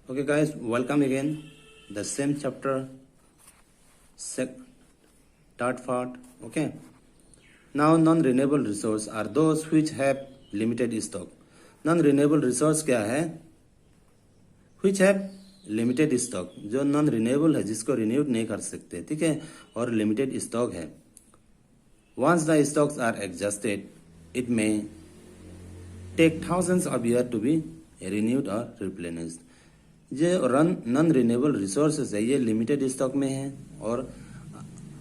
Okay, guys, welcome again. The same chapter, third part. Okay. Now, non-renewable resource are those which have limited stock. Non-renewable resource क्या है? Which have limited stock. जो non-renewable है, जिसको renewed नहीं कर सकते, ठीक है, और limited stock है. Once the stocks are exhausted, it may take thousands of years to be renewed or replenished. जो नॉन रिन्यूएबल रिसोर्सेज है ये लिमिटेड स्टॉक में है, और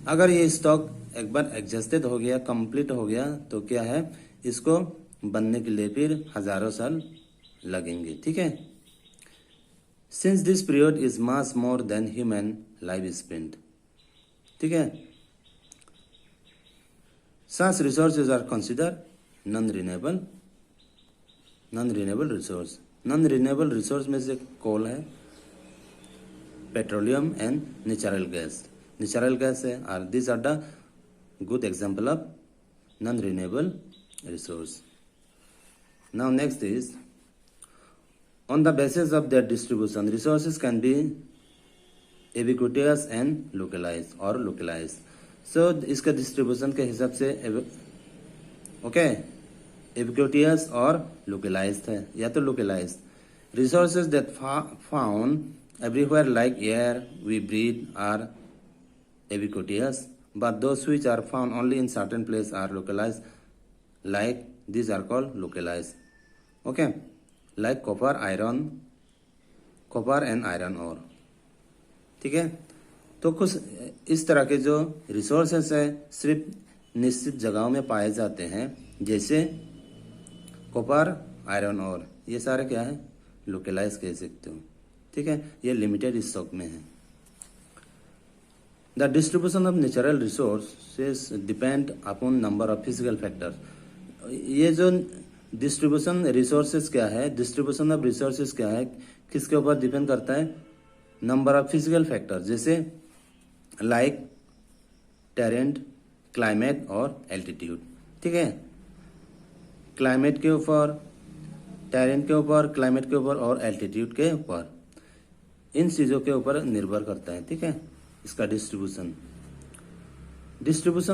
अगर ये स्टॉक एक बार एग्जॉस्टेड हो गया, कंप्लीट हो गया, तो क्या है, इसको बनने के लिए फिर हजारों साल लगेंगे, ठीक है. Since this period is much more than human life spend, ठीक है. Such resources are consider non renewable resource. Non renewable resource में से कोल है, petroleum and natural gas. Natural gas है, और this are the good example of non renewable resource. Now next is on the basis of their distribution resources can be ubiquitous and localise और localise. सो इसका distribution के हिसाब से okay एबिक्विटियस और localised है, या तो localised. Resources that found everywhere like air we breathe are ubiquitous, but those which are found only in certain place are localised, like this are called localised. Okay, like copper and iron ore, ठीक है. तो कुछ इस तरह के जो resources है सिर्फ निश्चित जगहों में पाए जाते हैं, जैसे कॉपर, आयरन और ये सारे क्या है, लोकलाइज कह सकते हो, ठीक है. ये लिमिटेड स्टॉक में है. The distribution of natural resources depend upon number of physical factors. ये जो डिस्ट्रीब्यूशन रिसोर्सेज क्या है, डिस्ट्रीब्यूशन ऑफ रिसोर्सेज क्या है, किसके ऊपर डिपेंड करता है, नंबर ऑफ फिजिकल फैक्टर, जैसे लाइक टेरेंट, क्लाइमेट और एल्टीट्यूड, ठीक है. क्लाइमेट के ऊपर, टेरेंट के ऊपर, क्लाइमेट के ऊपर और एल्टीट्यूड के ऊपर, इन चीजों के ऊपर निर्भर करता है, ठीक है, इसका distribution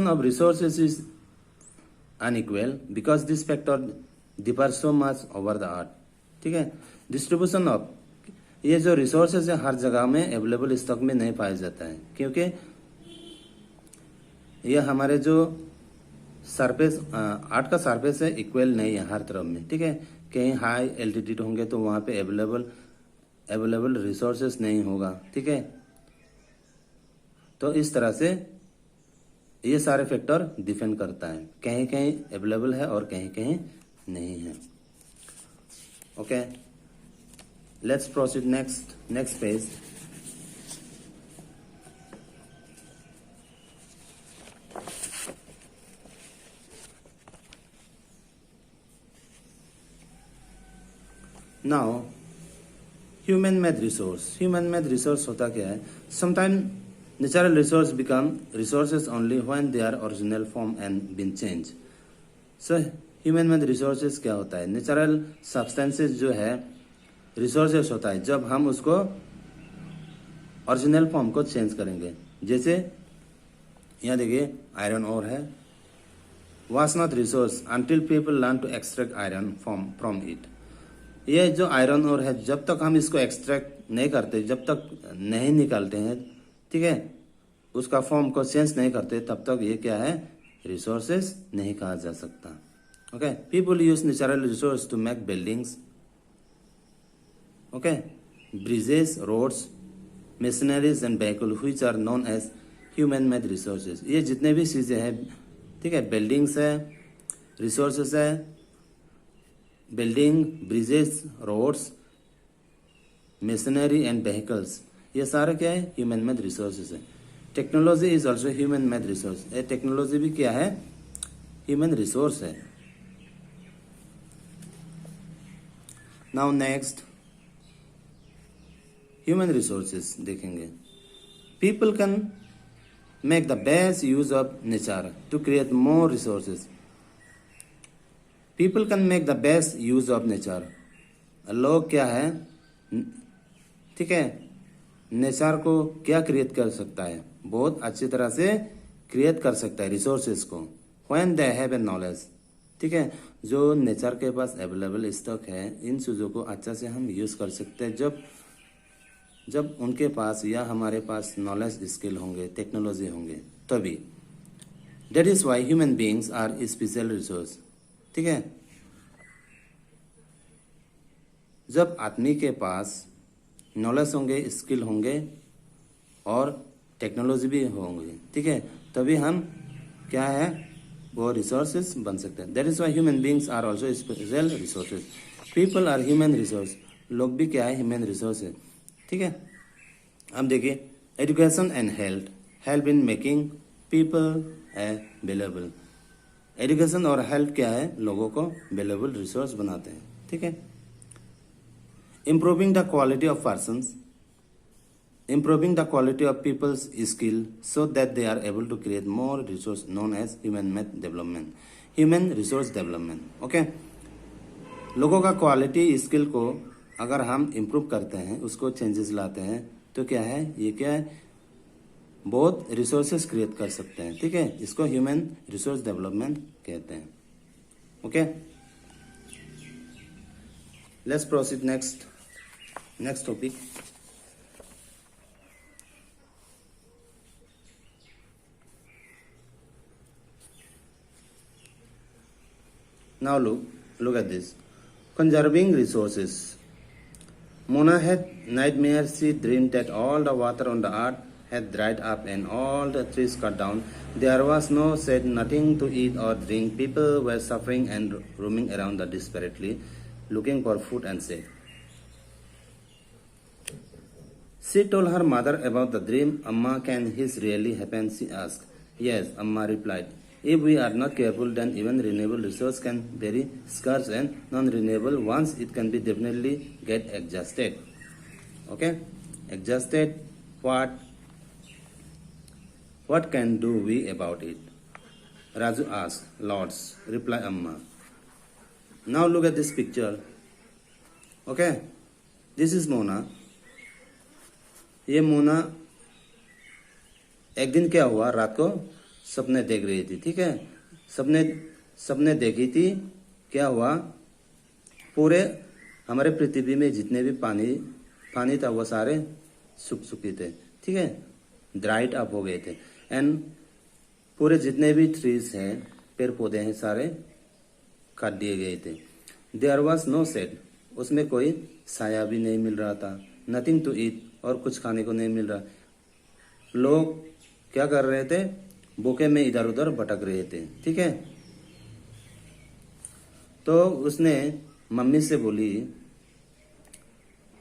of resources is unequal because this factor differ so much over the earth, ठीक है. डिस्ट्रीब्यूशन ऑफ ये जो रिसोर्सेज है हर जगह में अवेलेबल स्टॉक में नहीं पाया जाता है, क्योंकि ये हमारे जो सरफेस आर्ट का सरफेस है इक्वल नहीं है हर तरफ में, ठीक है. कहीं हाई एल्टीट्यूड होंगे तो वहां पे अवेलेबल रिसोर्सेस नहीं होगा, ठीक है. तो इस तरह से ये सारे फैक्टर डिपेंड करता है, कहीं कहीं अवेलेबल है और कहीं कहीं नहीं है. Okay, let's proceed next page. Now human made resource होता क्या है. Sometime natural resource become resources only when they are original form and been change. So human made resources क्या होता है, नेचुरल सब्सटेंसेज जो है रिसोर्सेज होता है जब हम उसको ओरिजिनल फॉर्म को चेंज करेंगे. जैसे यहाँ देखिए आयरन ओर है, was not resource until people learn to extract iron from it. ये जो आयरन ओर है जब तक हम इसको एक्सट्रैक्ट नहीं करते, जब तक नहीं निकालते हैं, ठीक है, उसका फॉर्म को चेंज नहीं करते, तब तक ये क्या है, रिसोर्सेज नहीं कहा जा सकता. Okay, people use natural resource to make buildings, okay, bridges, roads, machineries and vehicle which are known as human made resources. ये जितने भी चीजें हैं, ठीक है, बिल्डिंग्स है, रिसोर्सेज है, building, bridges, roads, machinery and vehicles, ये सारे क्या है, ह्यूमन मेड रिसोर्सेज है. Technology is also human made resource. ये टेक्नोलॉजी भी क्या है, ह्यूमन रिसोर्स है. नाउ नेक्स्ट ह्यूमन रिसोर्सेज देखेंगे. People can make the best use of nature to create more resources. People can make the best use of nature. लोग क्या है ठीक है, नेचर को क्या क्रिएट कर सकता है, बहुत अच्छी तरह से क्रिएट कर सकता है रिसोर्सेज को, when they have a knowledge. ठीक है, जो नेचर के पास अवेलेबल स्टॉक है, इन चीज़ों को अच्छा से हम यूज़ कर सकते हैं जब उनके पास या हमारे पास नॉलेज स्किल होंगे, टेक्नोलॉजी होंगे तभी। That is why human beings are special resource. ठीक है, जब आदमी के पास नॉलेज होंगे, स्किल होंगे और टेक्नोलॉजी भी होंगे, ठीक है, तभी हम क्या है वो रिसोर्सेज बन सकते हैं। That is why human beings are also special resources. People are human resource, लोग भी क्या है ह्यूमन रिसोर्स है। ठीक है, अब देखिए education and help in making people available. Education और हेल्थ क्या है, लोगों को अवेलेबल रिसोर्स बनाते हैं। ठीक है, improving the quality of persons, improving the quality of people's skill so that they are able to create more resource known as human resource development. Okay, लोगों का क्वालिटी स्किल को अगर हम इम्प्रूव करते हैं, उसको चेंजेस लाते हैं, तो क्या है ये क्या है बहुत रिसोर्सेस क्रिएट कर सकते हैं। ठीक है, इसको ह्यूमन रिसोर्स डेवलपमेंट कहते हैं। Okay, let's proceed next topic. Now look at this. Conserving resources. Mona had nightmares. She dreamed that all the water on the earth had dried up and all the trees cut down. There was no shade, nothing to eat or drink. People were suffering and roaming around desperately, looking for food and shade. She told her mother about the dream. Amma, can this really happen? She asked. Yes, Amma replied. If we are not careful, then even renewable resource can be very scarce, and non-renewable ones it can be definitely get exhausted. Okay, exhausted. What can do we about it? Raju asked. Lots, replied Amma. Now look at this picture. Okay, this is Mona. ये मोना एक दिन क्या हुआ, रात को सपने देख रही थी। ठीक है, सपने देखी थी, क्या हुआ पूरे हमारे पृथ्वी में जितने भी पानी था वो सारे सूख चुके थे। ठीक है, ड्राइड अप हो गए थे, एंड पूरे जितने भी ट्रीज हैं, पेड़ पौधे हैं, सारे काट दिए गए थे। देयर वॉज नो शेड, उसमें कोई साया भी नहीं मिल रहा था। नथिंग टू ईट, और कुछ खाने को नहीं मिल रहा। लोग क्या कर रहे थे, भूखे में इधर उधर भटक रहे थे। ठीक है, तो उसने मम्मी से बोली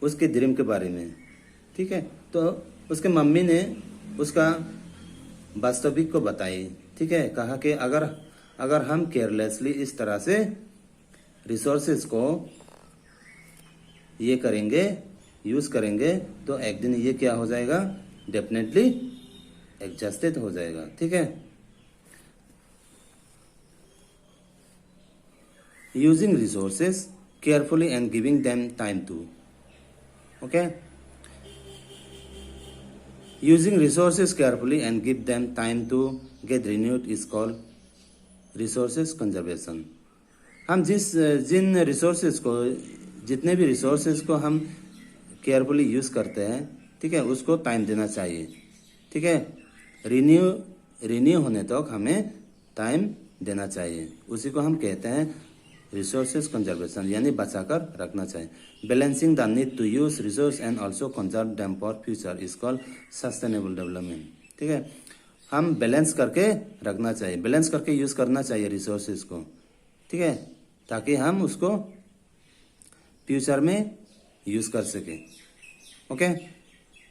उसके ड्रीम के बारे में। ठीक है, तो उसके मम्मी ने उसका वास्तविक को बताई। ठीक है, कहा कि अगर हम केयरलेसली इस तरह से रिसोर्सेज को ये करेंगे, यूज करेंगे, तो एक दिन ये क्या हो जाएगा, डेफिनेटली एग्जॉस्टेड हो जाएगा। ठीक है, using resources carefully and giving them time to. Okay, using resources carefully and give them time to get renewed is called resources conservation. हम जिन रिसोर्सेज को, जितने भी रिसोर्सेज को हम केयरफुली यूज करते हैं, ठीक है, उसको टाइम देना चाहिए। ठीक है, रिन्यू होने तक हमें टाइम देना चाहिए, उसी को हम कहते हैं रिसोर्सेज कंजर्वेशन, यानी बचाकर रखना चाहिए। Balancing the need to use resource and also conserve them for future is called sustainable development. ठीक है, हम बैलेंस करके रखना चाहिए, बैलेंस करके यूज करना चाहिए रिसोर्सेज को। ठीक है, ताकि हम उसको फ्यूचर में यूज कर सके। ओके,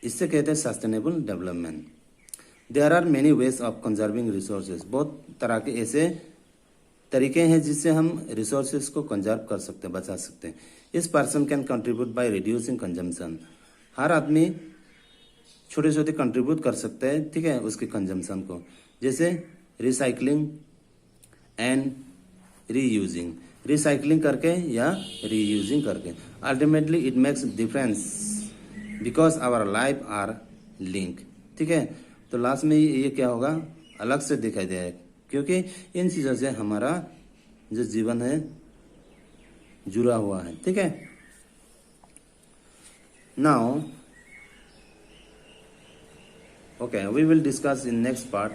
इससे कहते हैं sustainable development. There are many ways of conserving resources, बहुत तरह के ऐसे तरीके हैं जिससे हम रिसोर्सेज को कंजर्व कर सकते हैं, बचा सकते हैं। इस person can contribute by reducing consumption, हर आदमी छोटे छोटे कंट्रीब्यूट कर सकते हैं। ठीक है, उसके कंजम्पशन को, जैसे रिसाइकलिंग एंड रीयूजिंग, रिसाइकलिंग करके या रीयूजिंग करके। Ultimately it makes difference because our life are link. ठीक है, तो लास्ट में ये क्या होगा, अलग से दिखाई देगा, क्योंकि इन चीजों से हमारा जो जीवन है जुड़ा हुआ है। ठीक है, now okay, we will discuss in next part